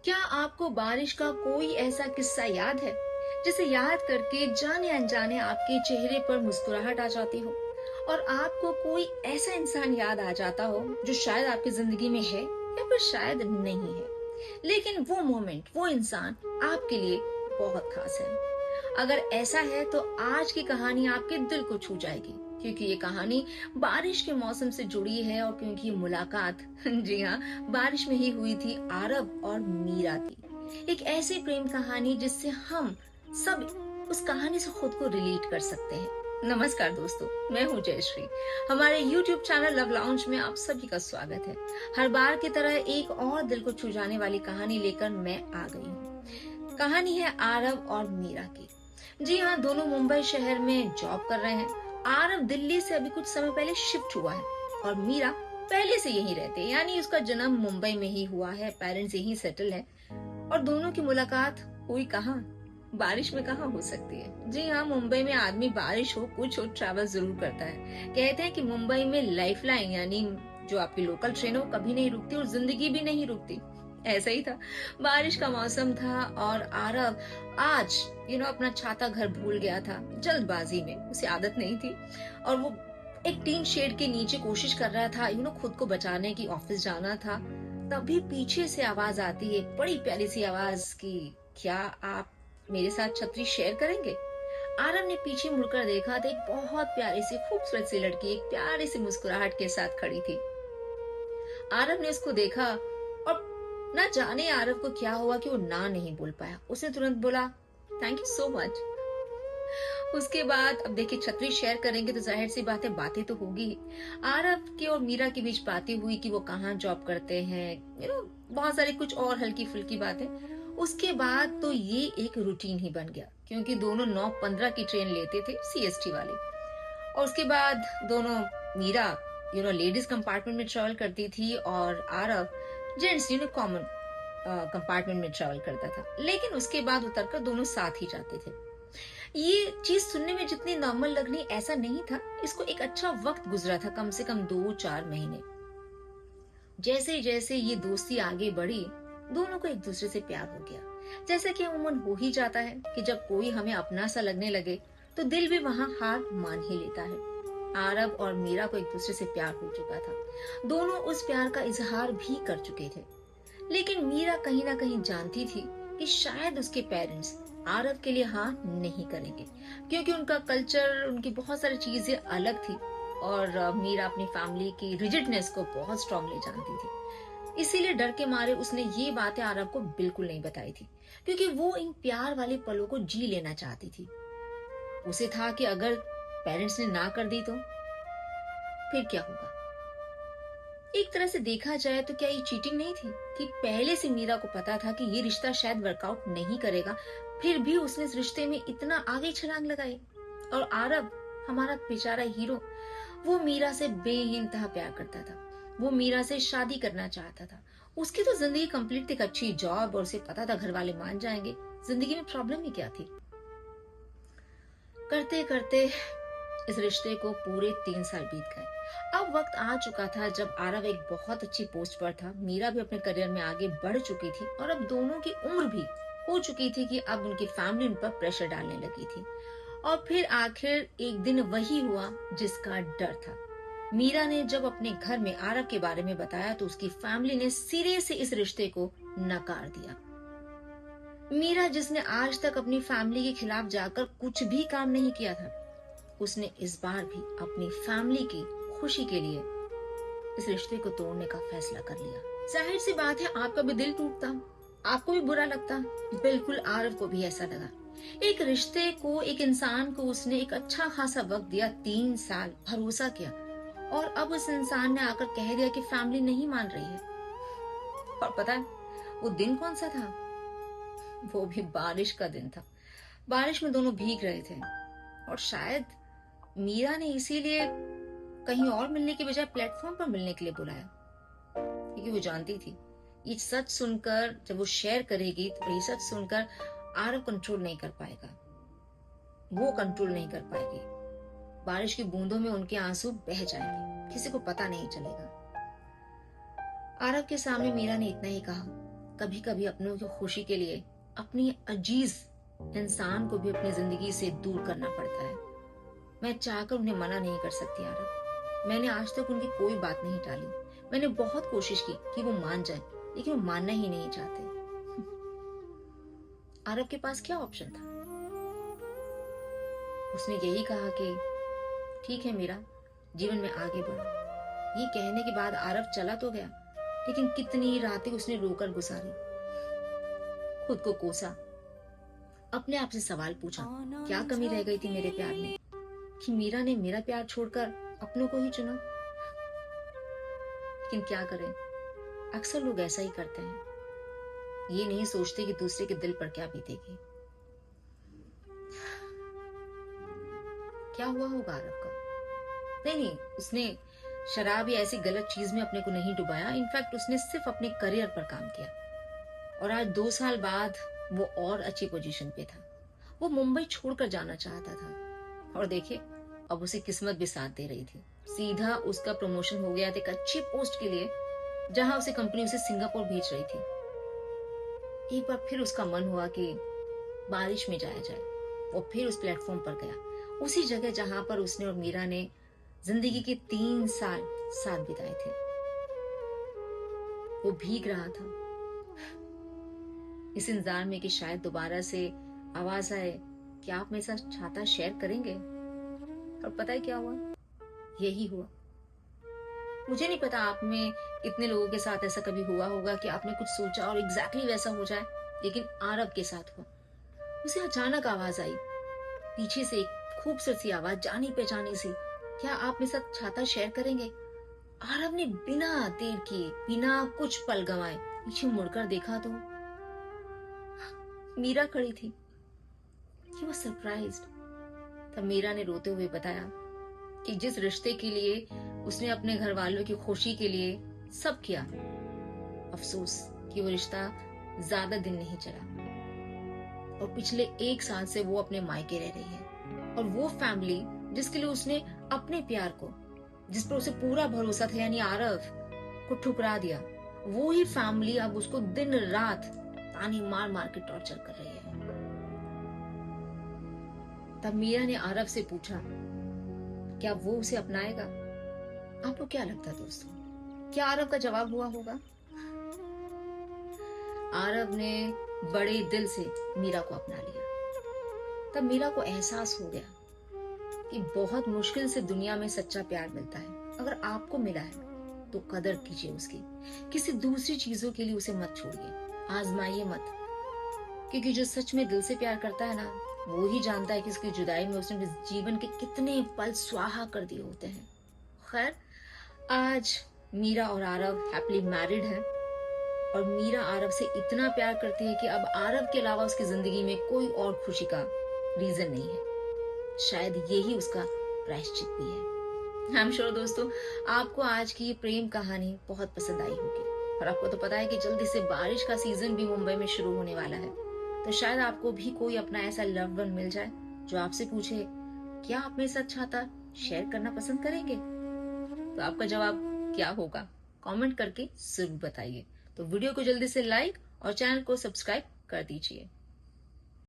क्या आपको बारिश का कोई ऐसा किस्सा याद है जिसे याद करके जाने अनजाने आपके चेहरे पर मुस्कुराहट आ जाती हो और आपको कोई ऐसा इंसान याद आ जाता हो जो शायद आपकी जिंदगी में है या फिर शायद नहीं है, लेकिन वो मोमेंट, वो इंसान आपके लिए बहुत खास है। अगर ऐसा है तो आज की कहानी आपके दिल को छू जाएगी, क्योंकि ये कहानी बारिश के मौसम से जुड़ी है और क्योंकि ये मुलाकात जी हाँ, बारिश में ही हुई थी आरव और मीरा की। एक ऐसी प्रेम कहानी जिससे हम सब उस कहानी से खुद को रिलेट कर सकते हैं। नमस्कार दोस्तों, मैं हूँ जयश्री। हमारे YouTube चैनल लव लाउंज में आप सभी का स्वागत है। हर बार की तरह एक और दिल को छू जाने वाली कहानी लेकर मैं आ गई हूँ। कहानी है आरव और मीरा की। जी हाँ, दोनों मुंबई शहर में जॉब कर रहे हैं। आरव दिल्ली से अभी कुछ समय पहले शिफ्ट हुआ है और मीरा पहले से यहीं रहते हैं, यानी उसका जन्म मुंबई में ही हुआ है, पेरेंट्स यहीं सेटल है। और दोनों की मुलाकात हुई कहाँ? बारिश में कहाँ हो सकती है। जी हाँ, मुंबई में आदमी बारिश हो कुछ हो ट्रैवल जरूर करता है। कहते हैं कि मुंबई में लाइफलाइन यानी जो आपकी लोकल ट्रेन हो कभी नहीं रुकती और जिंदगी भी नहीं रुकती। ऐसा ही था, बारिश का मौसम था और आरव आज अपना छाता घर भूल गया था जल्दबाजी में, उसे आदत नहीं थी। और वो एक टीन शेड के नीचे कोशिश कर रहा था खुद को बचाने की, ऑफिस जाना था। तभी पीछे से आवाज आती है, बड़ी प्यारी सी आवाज की, क्या आप मेरे साथ छतरी शेयर करेंगे? आरव ने पीछे मुड़कर देखा तो एक बहुत प्यारी सी खूबसूरत सी लड़की एक प्यारी सी मुस्कुराहट के साथ खड़ी थी। आरव ने उसको देखा और ना जाने आरव को क्या हुआ कि वो ना नहीं बोल पाया। उसने तुरंत बोला, थैंक यू सो मच। उसके बाद अब देखिए, छतरी शेयर करेंगे तो जाहिर सी बातें तो होगी ही। आरव की और मीरा के बीच बातें हुई कि वो कहाँ जॉब करते हैं, बहुत सारी कुछ और हल्की फुल्की बातें। उसके बाद तो ये एक रूटीन ही बन गया, क्योंकि दोनों 9:15 की ट्रेन लेते थे, सीएसटी वाली। और उसके बाद दोनों, मीरा लेडीज कंपार्टमेंट में ट्रेवल करती थी और आरव जेंट्स कॉमन कंपार्टमेंट में ट्रेवल करता था। लेकिन उसके बाद उतरकर दोनों साथ ही जाते थे। ये चीज सुनने में जितनी नॉर्मल लगनी, ऐसा नहीं था। इसको एक अच्छा वक्त गुजरा था, कम से कम 2-4 महीने। जैसे जैसे ये दोस्ती आगे बढ़ी, दोनों को एक दूसरे से प्यार हो गया। जैसा कि अमूमन हो ही जाता है कि जब कोई हमें अपना सा लगने लगे तो दिल भी वहां हार मान ही लेता है। आरव और मीरा को एक दूसरे से प्यार हो चुका था। दोनों उस प्यार का इजहार भी कर चुके थे। लेकिन मीरा कहीं ना कहीं जानती थी कि शायद उसके पेरेंट्स आरव के लिए हाँ नहीं करेंगे, क्योंकि उनका कल्चर, उनकी बहुत सारी चीजें अलग थी। और मीरा अपनी फैमिली की रिजिडनेस को बहुत स्ट्रांगली जानती थी। इसीलिए डर के मारे उसने ये बातें आरव को बिल्कुल नहीं बताई थी, क्योंकि वो इन प्यार वाले पलों को जी लेना चाहती थी। उसे था कि अगर पेरेंट्स ने ना कर दी तो फिर क्या होगा। एक तरह से देखा जाए तो क्या ये चीटिंग नहीं थी कि पहले से मीरा को पता था कि ये रिश्ता शायद वर्कआउट नहीं करेगा, फिर भी उसने इस रिश्ते में इतना आगे छलांग लगाई। और आरव, हमारा बेचारा हीरो, वो मीरा से बेइंतहा प्यार करता था। वो मीरा से शादी करना चाहता था। उसकी तो जिंदगी कंप्लीट थी, एक अच्छी जॉब, और उसे पता था घर वाले मान जाएंगे। जिंदगी में प्रॉब्लम ही क्या थी। करते करते इस रिश्ते को पूरे 3 साल बीत गए। अब वक्त आ चुका था जब आरव एक बहुत अच्छी पोस्ट पर था, मीरा भी अपने करियर में आगे बढ़ चुकी थी और अब दोनों की उम्र भी हो चुकी थी कि अब उनकी फैमिली उन पर प्रेशर डालने लगी थी। और फिर आखिर एक दिन वही हुआ जिसका डर था। मीरा ने जब अपने घर में आरव के बारे में बताया तो उसकी फैमिली ने सिरे से इस रिश्ते को नकार दिया। मीरा, जिसने आज तक अपनी फैमिली के खिलाफ जाकर कुछ भी काम नहीं किया था, उसने इस बार भी अपनी फैमिली की खुशी के लिए इस रिश्ते को तोड़ने का फैसला कर लिया। जाहिर सी बात है, आपका भी दिल टूटता, आपको भी बुरा लगता। बिल्कुल आरव को भी ऐसा लगा। एक रिश्ते को, एक इंसान को उसने एक अच्छा खासा वक्त दिया, 3 साल भरोसा किया, और अब उस इंसान ने आकर कह दिया कि फैमिली नहीं मान रही है। और पता है वो दिन कौन सा था? वो भी बारिश का दिन था। बारिश में दोनों भीग रहे थे और शायद मीरा ने इसीलिए कहीं और मिलने के बजाय प्लेटफॉर्म पर मिलने के लिए बुलाया, क्योंकि वो जानती थी ये सच सुनकर, जब वो शेयर करेगी तो ये सच सुनकर आरव कंट्रोल नहीं कर पाएगा, वो कंट्रोल नहीं कर पाएगी। बारिश की बूंदों में उनके आंसू बह जाएंगे, किसी को पता नहीं चलेगा। आरव के सामने मीरा ने इतना ही कहा, कभी कभी अपनों की खुशी के लिए अपनी अजीज इंसान को भी अपनी जिंदगी से दूर करना पड़ता है। मैं चाहकर उन्हें मना नहीं कर सकती आरव। मैंने आज तक उनकी कोई बात नहीं टाली। मैंने बहुत कोशिश की कि वो मान जाए, लेकिन वो मानना ही नहीं चाहते। आरव के पास क्या ऑप्शन था? उसने यही कहा कि ठीक है मीरा, जीवन में आगे बढ़ो। ये कहने के बाद आरव चला तो गया, लेकिन कितनी रातें उसने रोकर गुजारी। खुद को कोसा, अपने आप से सवाल पूछा, क्या कमी रह गई थी मेरे प्यार में कि मीरा ने मेरा प्यार छोड़कर अपनों को ही चुना। लेकिन क्या करें, अक्सर लोग ऐसा ही करते हैं। ये नहीं सोचते कि दूसरे के दिल पर क्या बीतेगी। क्या हुआ होगा आरव का? नहीं, उसने शराब या ऐसी गलत चीज में अपने को नहीं डुबाया। इनफैक्ट उसने सिर्फ अपने करियर पर काम किया, और आज 2 साल बाद वो और अच्छी पोजीशन पे था। वो मुंबई छोड़कर जाना चाहता था, और देखिए अब उसे किस्मत भी साथ दे रही थी। सीधा उसका प्रमोशन हो गया था एक अच्छी पोस्ट के लिए, जहां उसे कंपनी उसे सिंगापुर भेज रही थी। एक बार फिर उसका मन हुआ कि बारिश में जाया जाए, और फिर उस प्लेटफॉर्म पर गया, उसी जगह जहां पर उसने और मीरा ने जिंदगी के 3 साल साथ बिताए थे। वो भीग रहा था इस इंतजार में कि शायद दोबारा से आवाज आए कि आप मेरे साथ छाता शेयर करेंगे। और पता है क्या हुआ? यही हुआ। मुझे नहीं पता आप में कितने लोगों के साथ ऐसा कभी हुआ होगा कि आपने कुछ सोचा और एग्जैक्टली वैसा हो जाए, लेकिन आरव के साथ हुआ। उसे अचानक आवाज आई पीछे से, एक खूबसूरत सी आवाज, जानी पहचानी सी, क्या आप मेरे साथ छाता शेयर करेंगे? आरव ने बिना देर किए, बिना कुछ पल गंवाए पीछे मुड़कर देखा तो मीरा खड़ी थी। He was surprised। तब मीरा ने रोते हुए बताया कि जिस रिश्ते के लिए उसने अपने घर वालों की खुशी के लिए सब किया, अफसोस कि वो रिश्ता ज्यादा दिन नहीं चला, और पिछले 1 साल से वो अपने मायके रह रही है। और वो फैमिली जिसके लिए उसने अपने प्यार को, जिस पर उसे पूरा भरोसा था, यानी आरव को ठुकरा दिया, वो ही फैमिली अब उसको दिन रात ताने मार मार के टॉर्चर कर रही है। तब मीरा ने आरव से पूछा, क्या वो उसे अपनाएगा? आपको क्या लगता है दोस्तों, क्या आरव का जवाब हुआ होगा? आरव ने बड़े दिल से मीरा को अपना लिया। तब मीरा को एहसास हो गया कि बहुत मुश्किल से दुनिया में सच्चा प्यार मिलता है। अगर आपको मिला है तो कदर कीजिए उसकी। किसी दूसरी चीजों के लिए उसे मत छोड़िए, आजमाइए मत, क्योंकि जो सच में दिल से प्यार करता है ना, वो ही जानता है कि उसकी जुदाई में उसने जीवन के कितने पल स्वाहा कर दिए होते हैं। खैर, आज मीरा और आरव हैप्पीली मैरिड है, और मीरा आरव से इतना प्यार करती है कि अब आरव के अलावा उसकी जिंदगी में कोई और खुशी का रीजन नहीं है। शायद यही उसका प्रायश्चित भी है। आई एम श्योर दोस्तों, आपको आज की ये प्रेम कहानी बहुत पसंद आई होगी। और आपको तो पता है कि जल्दी से बारिश का सीजन भी मुंबई में शुरू होने वाला है, तो शायद आपको भी कोई अपना ऐसा लव्ड वन मिल जाए जो आपसे पूछे, क्या आप मेरे साथ छाता शेयर करना पसंद करेंगे? तो आपका जवाब क्या होगा? कमेंट करके जरूर बताइए। तो वीडियो को जल्दी से लाइक और चैनल को सब्सक्राइब कर दीजिए।